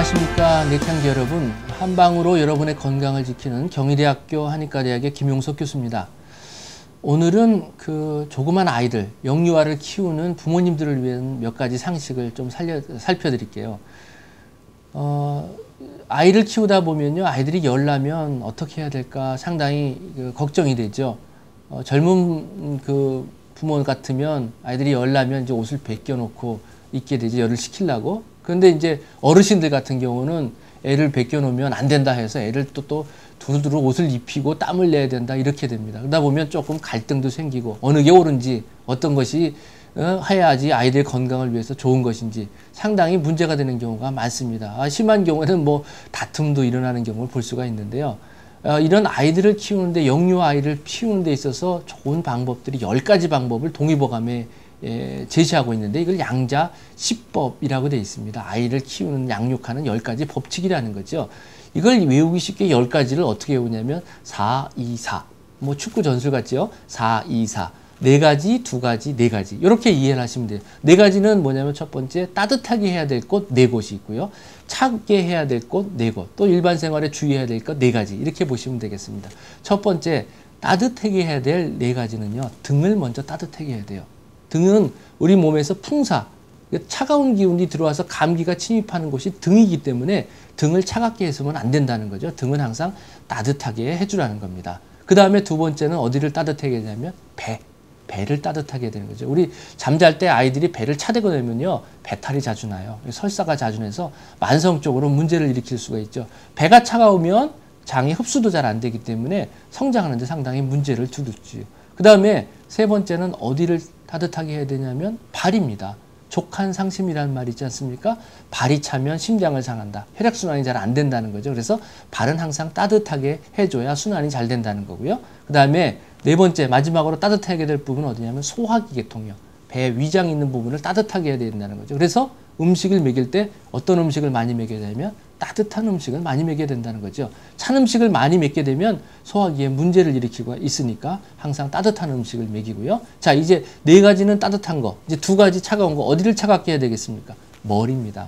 안녕하십니까 내향기 여러분, 한방으로 여러분의 건강을 지키는 경희대학교 한의과대학의 김용석 교수입니다. 오늘은 조그만 아이들, 영유아를 키우는 부모님들을 위한 몇 가지 상식을 좀 살펴드릴게요. 아이를 키우다 보면요, 아이들이 열나면 어떻게 해야 될까 상당히 걱정이 되죠. 젊은 부모 같으면 아이들이 열나면 이제 옷을 벗겨놓고 있게 되죠. 열을 식히려고. 그런데 이제 어르신들 같은 경우는 애를 벗겨놓으면 안 된다 해서 애를 또 두루두루 옷을 입히고 땀을 내야 된다 이렇게 됩니다. 그러다 보면 조금 갈등도 생기고 어느 게 옳은지 어떤 것이 해야지 아이들의 건강을 위해서 좋은 것인지 상당히 문제가 되는 경우가 많습니다. 심한 경우에는 뭐 다툼도 일어나는 경우를 볼 수가 있는데요. 이런 아이들을 키우는데, 영유 아이를 키우는 데 있어서 좋은 방법들이 10가지 방법을 동의보감에 제시하고 있는데, 이걸 양자십법이라고 되어 있습니다. 아이를 키우는, 양육하는 10가지 법칙이라는 거죠. 이걸 외우기 쉽게 10가지를 어떻게 외우냐면 4, 2, 4. 뭐 축구 전술 같죠? 4, 2, 4. 4가지, 2가지, 4가지. 이렇게 이해를 하시면 돼요. 4가지는 뭐냐면 첫 번째, 따뜻하게 해야 될 곳 4곳이 있고요. 차갑게 해야 될 곳 4곳. 또 일반 생활에 주의해야 될 것 4가지. 이렇게 보시면 되겠습니다. 첫 번째, 따뜻하게 해야 될 4가지는요. 등을 먼저 따뜻하게 해야 돼요. 등은 우리 몸에서 풍사, 차가운 기운이 들어와서 감기가 침입하는 곳이 등이기 때문에 등을 차갑게 해서는 안 된다는 거죠. 등은 항상 따뜻하게 해주라는 겁니다. 그 다음에 두 번째는 어디를 따뜻하게 하냐면 배를 따뜻하게 해야 되는 거죠. 우리 잠잘 때 아이들이 배를 차대고 나면요, 배탈이 자주 나요. 설사가 자주 나서 만성적으로 문제를 일으킬 수가 있죠. 배가 차가우면 장이 흡수도 잘 안 되기 때문에 성장하는 데 상당히 문제를 두드지요. 그 다음에 세 번째는 어디를 따뜻하게 해야 되냐면 발입니다. 족한상심이라는 말이 있지 않습니까? 발이 차면 심장을 상한다. 혈액순환이 잘 안 된다는 거죠. 그래서 발은 항상 따뜻하게 해줘야 순환이 잘 된다는 거고요. 그 다음에 네 번째, 마지막으로 따뜻하게 될 부분은 어디냐면 소화기 계통이요. 배 위장 있는 부분을 따뜻하게 해야 된다는 거죠. 그래서 음식을 먹일 때 어떤 음식을 많이 먹여야 되냐면 따뜻한 음식을 많이 먹여야 된다는 거죠. 찬 음식을 많이 먹게 되면 소화기에 문제를 일으키고 있으니까 항상 따뜻한 음식을 먹이고요. 자, 이제 4가지는 따뜻한 거, 이제 2가지 차가운 거. 어디를 차갑게 해야 되겠습니까? 머리입니다.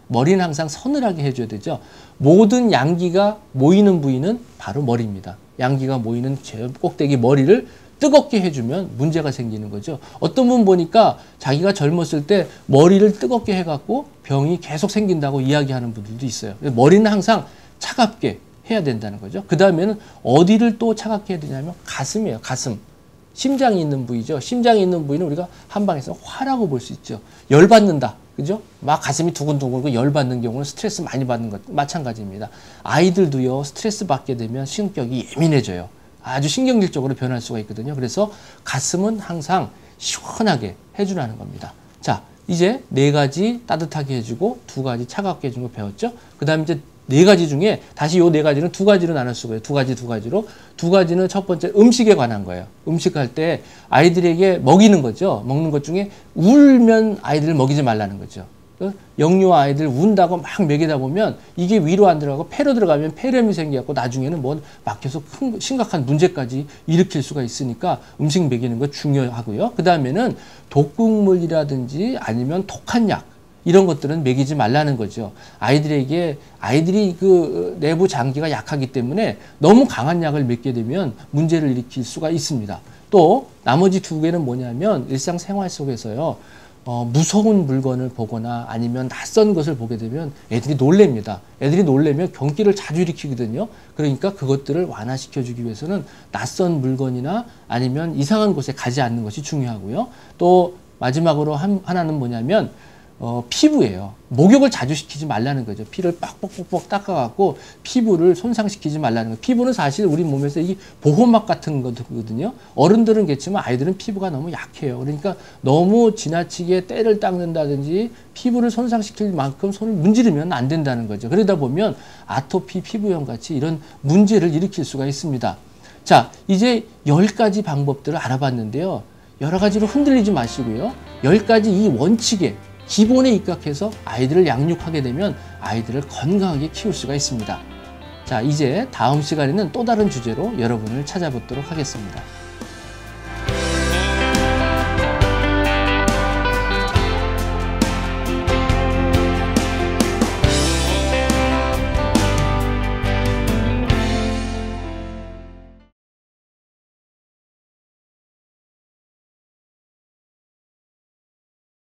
머리는 항상 서늘하게 해줘야 되죠. 모든 양기가 모이는 부위는 바로 머리입니다. 양기가 모이는 꼭대기 머리를 뜨겁게 해주면 문제가 생기는 거죠. 어떤 분 보니까 자기가 젊었을 때 머리를 뜨겁게 해갖고 병이 계속 생긴다고 이야기하는 분들도 있어요. 머리는 항상 차갑게 해야 된다는 거죠. 그 다음에는 어디를 또 차갑게 해야 되냐면 가슴이에요. 가슴. 심장이 있는 부위죠. 심장이 있는 부위는 우리가 한방에서 화라고 볼 수 있죠. 열받는다. 그죠? 막 가슴이 두근두근 열받는 경우는 스트레스 많이 받는 것 마찬가지입니다. 아이들도요, 스트레스 받게 되면 신경이 예민해져요. 아주 신경질적으로 변할 수가 있거든요. 그래서 가슴은 항상 시원하게 해주라는 겁니다. 자, 이제 4가지 따뜻하게 해주고 2가지 차갑게 해준 거 배웠죠? 그 다음에 이제 4가지 중에 다시 요 4가지는 2가지로 나눌 수가 있어요. 2가지로. 2가지는 첫 번째 음식에 관한 거예요. 음식할 때 아이들에게 먹이는 거죠. 먹는 것 중에 울면 아이들을 먹이지 말라는 거죠. 영유아 아이들 운다고 막 먹이다 보면 이게 위로 안 들어가고 폐로 들어가면 폐렴이 생겨갖고 나중에는 뭐 막혀서 큰 심각한 문제까지 일으킬 수가 있으니까 음식 먹이는 거 중요하고요. 그 다음에는 독극물이라든지 아니면 독한 약, 이런 것들은 먹이지 말라는 거죠. 아이들이 내부 장기가 약하기 때문에 너무 강한 약을 먹게 되면 문제를 일으킬 수가 있습니다. 또 나머지 2개는 뭐냐면 일상생활 속에서요, 무서운 물건을 보거나 아니면 낯선 것을 보게 되면 애들이 놀랍니다. 애들이 놀라면 경기를 자주 일으키거든요. 그러니까 그것들을 완화시켜주기 위해서는 낯선 물건이나 아니면 이상한 곳에 가지 않는 것이 중요하고요. 또 마지막으로 하나는 뭐냐면 피부예요. 목욕을 자주 시키지 말라는 거죠. 피를 빡빡빡 닦아갖고 피부를 손상시키지 말라는 거예요. 피부는 사실 우리 몸에서 이 보호막 같은 거거든요. 어른들은 그렇지만 아이들은 피부가 너무 약해요. 그러니까 너무 지나치게 때를 닦는다든지 피부를 손상시킬 만큼 손을 문지르면 안 된다는 거죠. 그러다 보면 아토피 피부염 같이 이런 문제를 일으킬 수가 있습니다. 자, 이제 10가지 방법들을 알아봤는데요. 여러 가지로 흔들리지 마시고요. 10가지 이 원칙에 기본에 입각해서 아이들을 양육하게 되면 아이들을 건강하게 키울 수가 있습니다. 자, 이제 다음 시간에는 또 다른 주제로 여러분을 찾아뵙도록 하겠습니다.